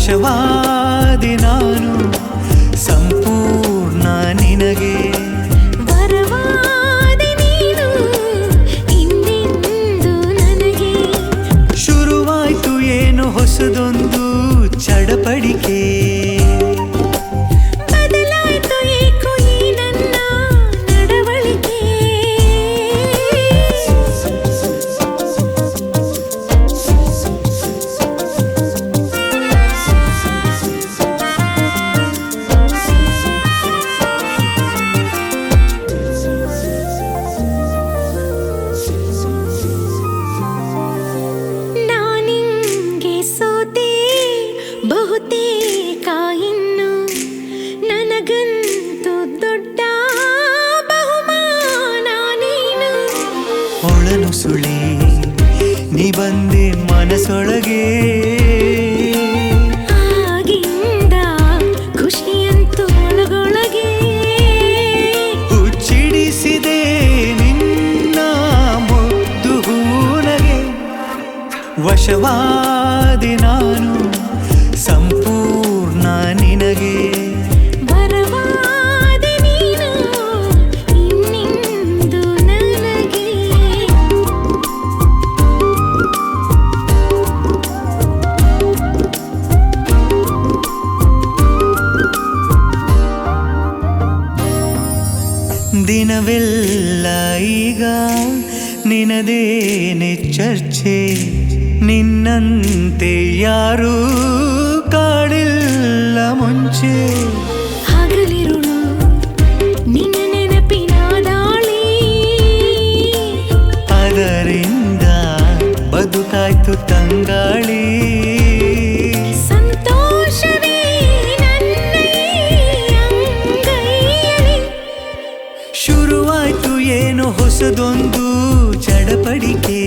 ವಶವಾದಿ ನಾನು ಸಂಪೂರ್ಣ ನಿನಗೆ ವರವಾದಿ ನೀನು ಇಂದೆಂದು ನನಗೆ ಶುರುವಾಯ್ತು ಏನು ಹೊಸದೊಂದು ಚಡಪಡಿಕೆ ಬದಲಾಯ್ತು ಏಕೋ ಈ ನನ್ನ ನಡವಳಿಕೆ ನಾನಿಂಗೆ ಸೋತೆ ಬಹುತೇಕ ಇನ್ನು ನನಗಂತೂ ದೊಡ್ಡ ಬಹುಮಾನ ನೀನು ಒಳನು ಸುಳಿ ನೀ ಬಂದೆ ಮನಸೊಳಗೆ ಆಗಿಂದ ಖುಷಿಯಂತೂ ಒಳಗೊಳಗೆ ಹುಚ್ಚಿಡಿಸಿದೆ ನಿನ್ನ ಮುದ್ದು ಹೂನಗೆ ವಶವಾದಿ ನಾನು ಸಂಪೂರ್ಣ ನಿನಗೆ ವರವಾದಿ ನೀನು ಇನ್ನೆಂದು ನನಗೆ ದಿನವೆಲ್ಲ ಈಗ ನಿನದೇನೆ ಚರ್ಚೆ ನಿನ್ನಂತೆ ಯಾರೂ ಕಾಡಿಲ್ಲ ಮುಂಚೆ ಹಗಲಿರುಳು ನಿನ್ನ ನೆನಪಿನ ದಾಳಿ ಅದರಿಂದ ಬದುಕಾಯ್ತು ತಂಗಾಳಿ ಸಂತೋಷವೇ ನನ್ನ ಈ ಅಂಗೈಯಲ್ಲಿ ಶುರುವಾಯ್ತು ಏನು ಹೊಸದೊಂದು ಚಡಪಡಿಕೆ